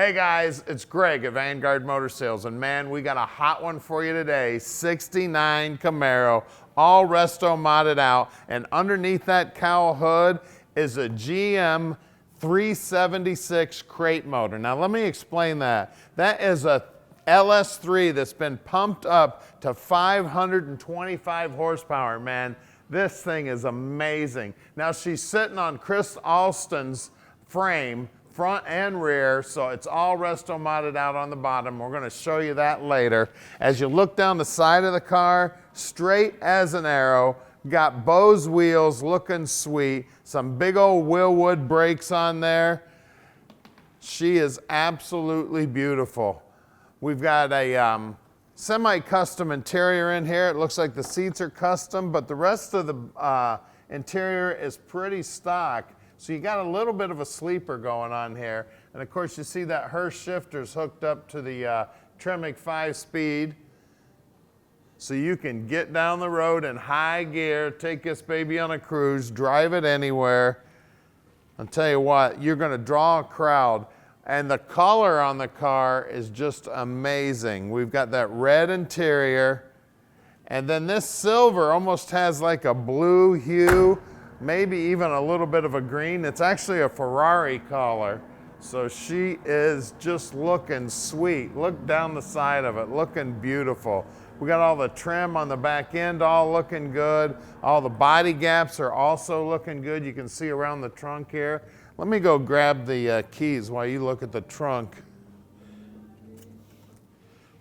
Hey guys, it's Greg at Vanguard Motor Sales, and man, we got a hot one for you today. 69 Camaro, all resto modded out, and underneath that cowl hood is a GM 376 crate motor. Now let me explain that. That is a LS3 that's been pumped up to 525 horsepower, man. This thing is amazing. Now she's sitting on Chris Alston's frame, front and rear, so it's all resto modded out on the bottom. We're gonna show you that later. As you look down the side of the car, straight as an arrow, got Boze wheels looking sweet, some big old Wilwood brakes on there. She is absolutely beautiful. We've got a semi-custom interior in here. It looks like the seats are custom, but the rest of the interior is pretty stock. So you got a little bit of a sleeper going on here. And of course you see that Hurst shifter's hooked up to the Tremec 5-speed. So you can get down the road in high gear, take this baby on a cruise, drive it anywhere. I'll tell you what, you're gonna draw a crowd. And the color on the car is just amazing. We've got that red interior. And then this silver almost has like a blue hue, maybe even a little bit of a green. It's actually a Ferrari color. So she is just looking sweet. Look down the side of it, looking beautiful. We got all the trim on the back end all looking good. All the body gaps are also looking good. You can see around the trunk here. Let me go grab the keys while you look at the trunk.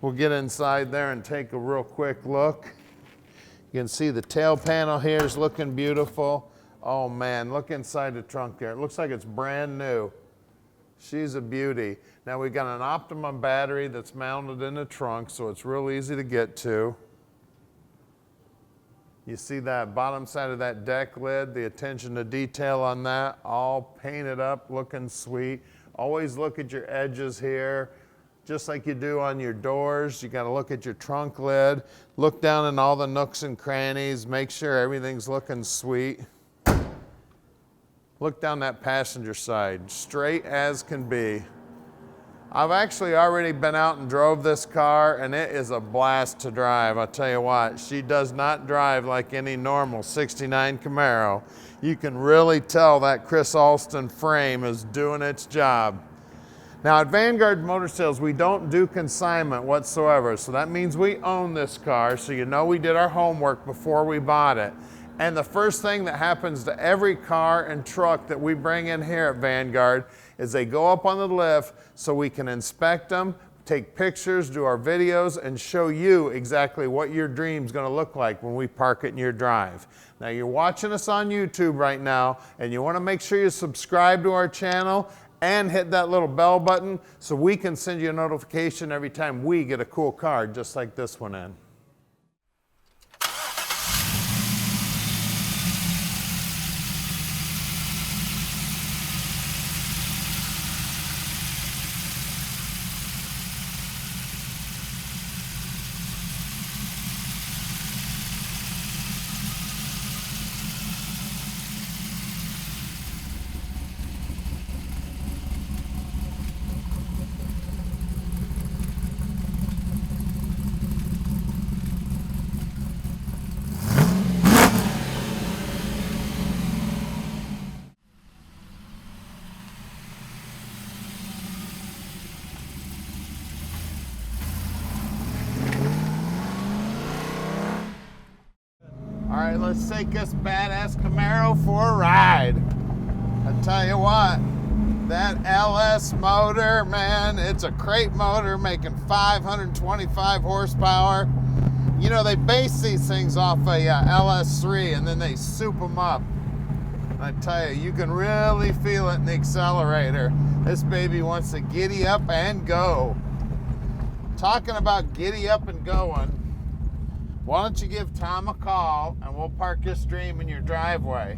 We'll get inside there and take a real quick look. You can see the tail panel here is looking beautiful. Oh man, look inside the trunk there. It looks like it's brand new. She's a beauty. Now we've got an Optimum battery that's mounted in the trunk, so it's real easy to get to. You see that bottom side of that deck lid, the attention to detail on that, all painted up, looking sweet. Always look at your edges here, just like you do on your doors. You gotta look at your trunk lid, look down in all the nooks and crannies, make sure everything's looking sweet. Look down that passenger side, straight as can be. I've actually already been out and drove this car, and it is a blast to drive. I'll tell you what, she does not drive like any normal 69 Camaro. You can really tell that Chris Alston frame is doing its job. Now at Vanguard Motor Sales, we don't do consignment whatsoever, so that means we own this car, so you know we did our homework before we bought it. And the first thing that happens to every car and truck that we bring in here at Vanguard is they go up on the lift so we can inspect them, take pictures, do our videos, and show you exactly what your dream's gonna look like when we park it in your drive. Now you're watching us on YouTube right now, and you wanna make sure you subscribe to our channel and hit that little bell button so we can send you a notification every time we get a cool car just like this one in. All right, let's take this badass Camaro for a ride. I tell you what, that LS motor, man, it's a crate motor making 525 horsepower. You know, they base these things off a LS3 and then they soup them up. I tell you, you can really feel it in the accelerator. This baby wants to giddy up and go. Talking about giddy up and going, why don't you give Tom a call and we'll park this dream in your driveway.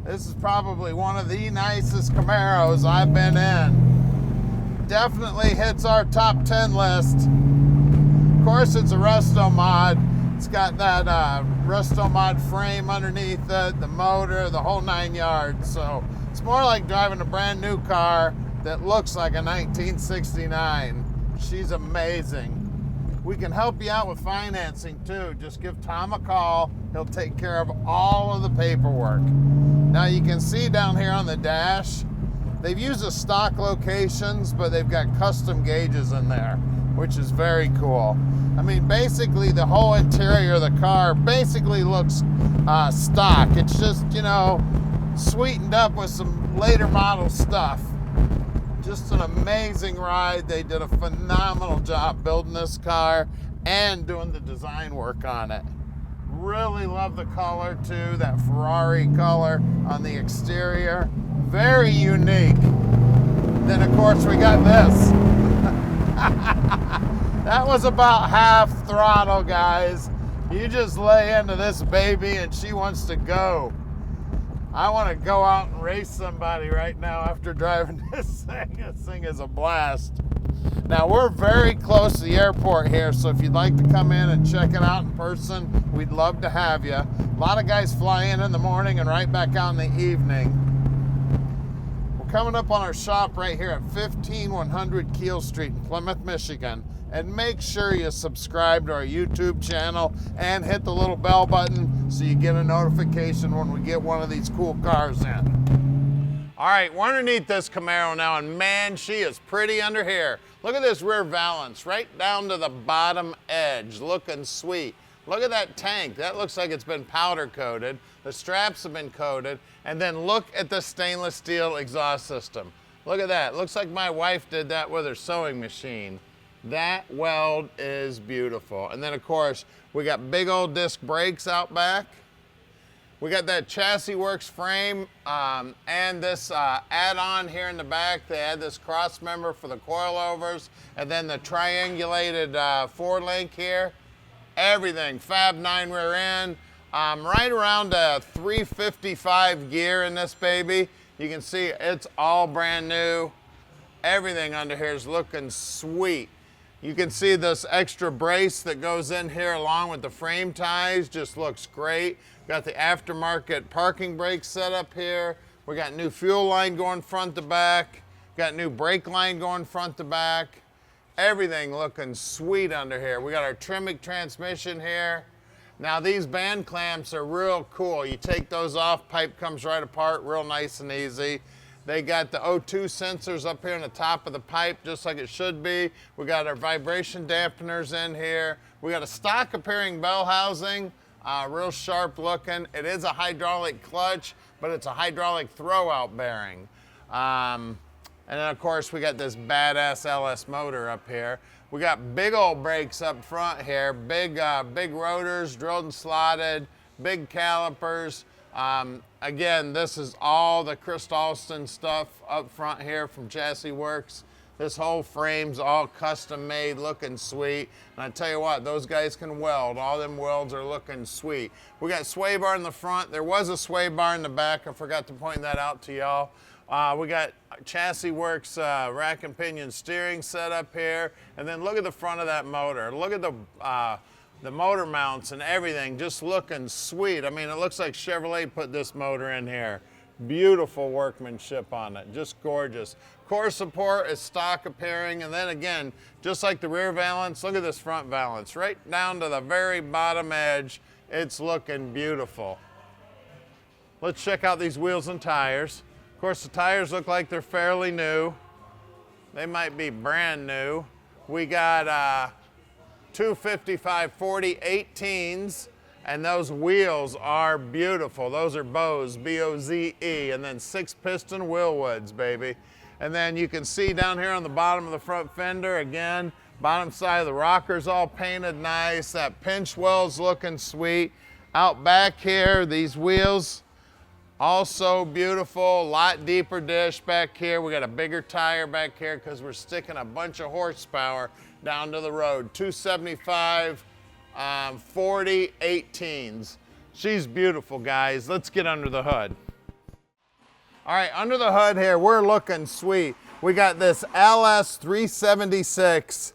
This is probably one of the nicest Camaros I've been in. Definitely hits our top 10 list. Of course, it's a resto mod. It's got that resto mod frame underneath it, the motor, the whole 9 yards. So it's more like driving a brand new car that looks like a 1969. She's amazing. We can help you out with financing too. Just give Tom a call. He'll take care of all of the paperwork. Now you can see down here on the dash, they've used the stock locations, but they've got custom gauges in there, which is very cool. I mean, basically the whole interior of the car basically looks stock. It's just, you know, sweetened up with some later model stuff. Just an amazing ride. They did a phenomenal job building this car and doing the design work on it. Really love the color too, that Ferrari color on the exterior. Very unique. Then of course we got this. That was about half throttle, guys. You just lay into this baby and she wants to go. I want to go out and race somebody right now after driving this thing. This thing is a blast. Now we're very close to the airport here, so if you'd like to come in and check it out in person, we'd love to have you. A lot of guys fly in the morning and right back out in the evening. We're coming up on our shop right here at 15100 Keel Street in Plymouth, Michigan. And make sure you subscribe to our YouTube channel and hit the little bell button so you get a notification when we get one of these cool cars in. All right, we're underneath this Camaro now, and man, she is pretty under here. Look at this rear valance, right down to the bottom edge, looking sweet. Look at that tank. That looks like it's been powder coated. The straps have been coated. And then look at the stainless steel exhaust system. Look at that. Looks like my wife did that with her sewing machine. That weld is beautiful. And then of course, we got big old disc brakes out back. We got that Chassisworks frame and this add-on here in the back. They had this cross member for the coilovers and then the triangulated four link here. Everything, Fab 9 rear end. Right around a 355 gear in this baby. You can see it's all brand new. Everything under here is looking sweet. You can see this extra brace that goes in here along with the frame ties, just looks great. Got the aftermarket parking brake set up here. We got new fuel line going front to back. Got new brake line going front to back. Everything looking sweet under here. We got our Tremec transmission here. Now these band clamps are real cool. You take those off, pipe comes right apart, real nice and easy. They got the O2 sensors up here on the top of the pipe, just like it should be. We got our vibration dampeners in here. We got a stock appearing bell housing, real sharp looking. It is a hydraulic clutch, but it's a hydraulic throwout bearing. And then of course we got this badass LS motor up here. We got big old brakes up front here, big rotors, drilled and slotted, big calipers. Again, this is all the Chris Alston stuff up front here from Chassisworks. This whole frame's all custom made, looking sweet. And I tell you what, those guys can weld. All them welds are looking sweet. We got sway bar in the front. There was a sway bar in the back. I forgot to point that out to y'all. We got Chassisworks Rack and Pinion Steering set up here. And then look at the front of that motor. Look at the motor mounts and everything, just looking sweet. I mean, it looks like Chevrolet put this motor in here. Beautiful workmanship on it, just gorgeous. Core support is stock appearing, and then again, just like the rear valance, look at this front valance, right down to the very bottom edge. It's looking beautiful. Let's check out these wheels and tires. Of course, the tires look like they're fairly new. They might be brand new. We got 255/40 18s, and those wheels are beautiful. Those are Boze, B-O-Z-E, and then 6-piston Wilwoods, baby. And then you can see down here on the bottom of the front fender, again, bottom side of the rocker's all painted nice. That pinch well's looking sweet. Out back here, these wheels, also beautiful, lot deeper dish back here. We got a bigger tire back here because we're sticking a bunch of horsepower down to the road. 275 40 18s. She's beautiful, guys. Let's get under the hood. All right, under the hood here, we're looking sweet. We got this LS 376.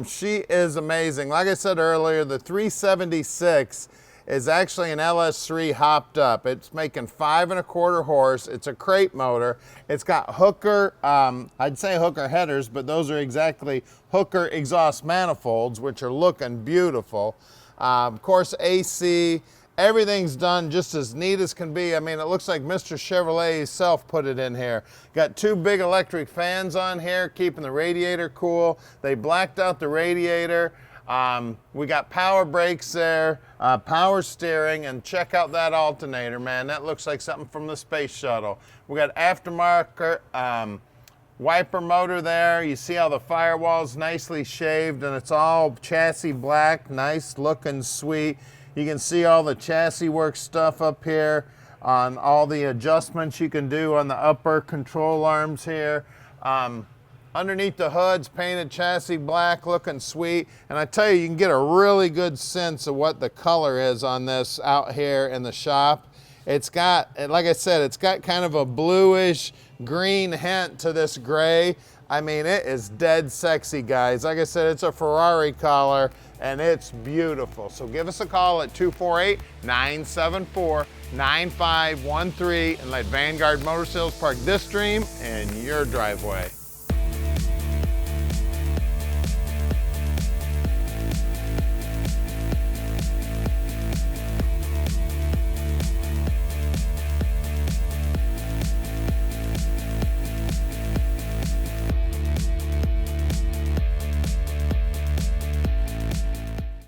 She is amazing. Like I said earlier, the 376 is actually an LS3 hopped up. It's making 5 1/4 horse. It's a crate motor. It's got hooker, I'd say hooker headers, but those are exactly hooker exhaust manifolds, which are looking beautiful. Of course, AC, everything's done just as neat as can be. I mean, it looks like Mr. Chevrolet himself put it in here. Got 2 big electric fans on here, keeping the radiator cool. They blacked out the radiator. We got power brakes there, power steering, and check out that alternator, man. That looks like something from the space shuttle. We got aftermarket wiper motor there. You see how the firewall's nicely shaved, and it's all chassis black, nice looking, sweet. You can see all the Chassisworks stuff up here on all the adjustments you can do on the upper control arms here. Underneath the hood's painted chassis black, looking sweet. And I tell you can get a really good sense of what the color is on this out here in the shop. It's got, like I said, it's got kind of a bluish green hint to this gray. I mean, it is dead sexy, guys. Like I said, it's a Ferrari color, and it's beautiful. So give us a call at 248-974-9513 and let Vanguard Motor Sales park this dream in your driveway.